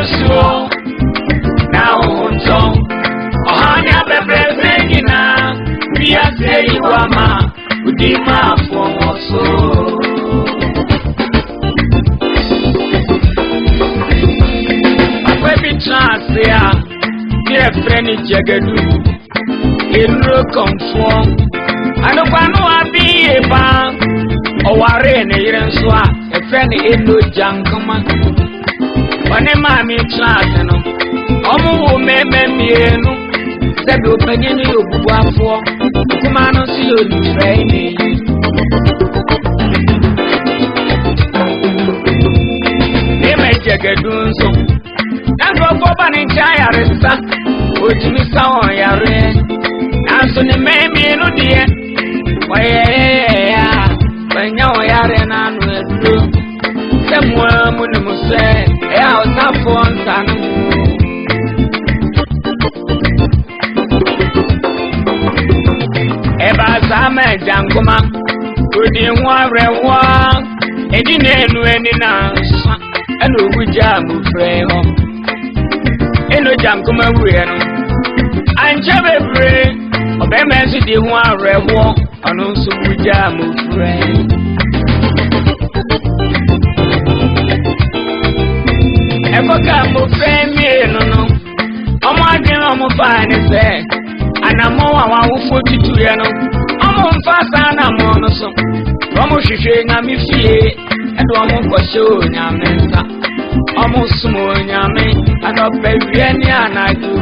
Yesu now unto ohanya bebrezengina via sei wama udima fomoso abebi chance ya dear friend Jagadu inro conform anokwano abi eba oware ne yirenso a e friend eno jankama one mami chance no omu mememienu sebe opanyini obubu afo kuma no si olufre ni me Jagadu nso nango foba ni chayare sa ojimi sawo yare nanso ni memienu die oye ya banya oyare na no edu semwa mu ni muse ya osafo nsanu eba zame jangoma odi nwarewa edi nenu eni na sa eno oguja mu frɛ ho eno jangoma wuye no anje bebre obemezi di ho arewo ono nso oguja mu frɛ efoka mu frɛ mi no omo adwen omo fa ne sɛ anamo wa wofo tutu ye no omo mfa sa anamo no so omo hwehwe nyame fie edo omo kwose onyame nsa omo sumo onyame anope wie ni anaju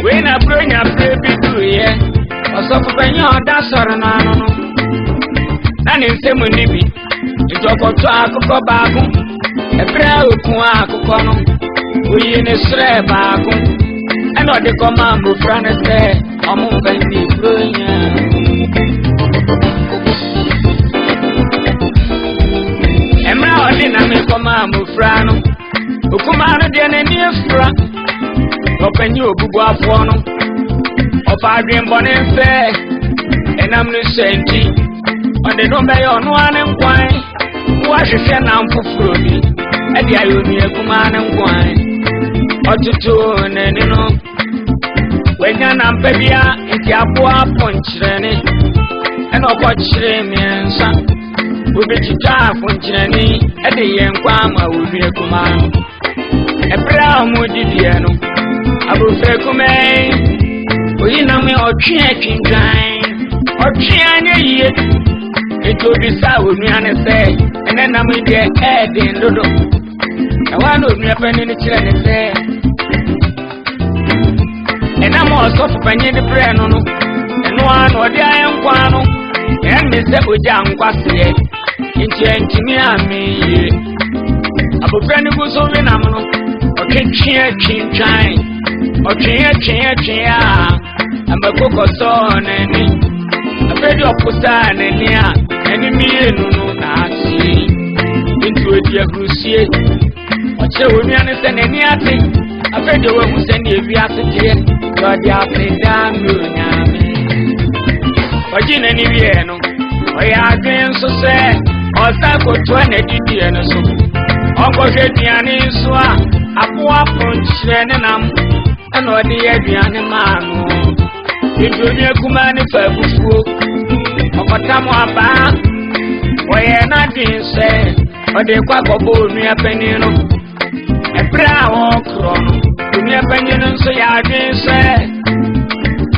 we na bronya baby do ye osofu penyo da soro na no no na ni nsemu ni bi ijokoto akụkọ baagu ebere okun akụkọ no oyi ne sre baagu eno de koma mo frane se omo bani bronya emra odi na me koma mo frano okuma no de na ni efra opanyi obubu afọ no ofa adwen bone se enam no senti onde no be yo no ane nkwan wa hwehwe na mfoforo bi e de ayo ni akuma ane nkwan otutu nene no wenya na mpabia enti aboa ponkyerene ena okokyere miensa obetita ponkyerene e de yenkwa ma obi akuma ebra mu didie no abofre kuma oyi na me otwe atwintwan otwe anya yie eto bi sa onuane se ene na me de edin dodo e wa no onua pani ni kire ne se ena mo so fanyi de bre no no eno an odi ayenkwa no en me se oja nkwase enti ami ye abofra ni go so we na mo no otwe atwintwan otwe a ambakoko so nani afedi oposa nani a eni mienu no na ati into odi agrusie oche onuane se nani ati afedi we hu se ni ewi atete odi apenda nyame oji nani wie no oya adwen so se osako to na didie no so okohwe diane so a apoa ponchire ne nam ena odi aduane maano Ijonie kumani fabufuo okotamu aba oye na dinse ode kwa gobo onua panino ebra wo krono onua panino nso ya dinse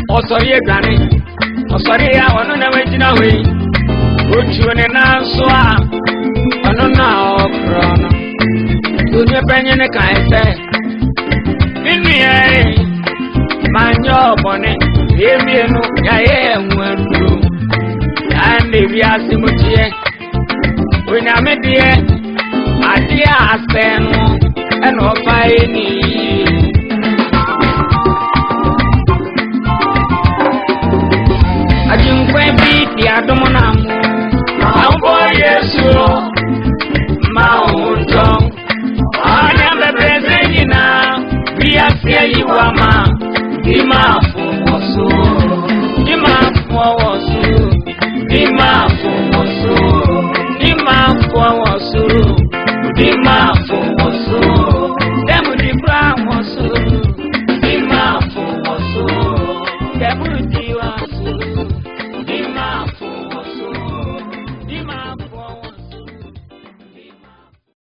osori edwane osori ya wono na wajina we ochuone na nso a ono na o krono onua panino kan se ninie manyo bone Yemienu ya ye nwenu ande bi asimutie onyamedie adia asenu eno fa eni ajinkwe bi di adomo na mu ambo Yesu ma unto anya bebreze nyina bi asia yiwama ima ma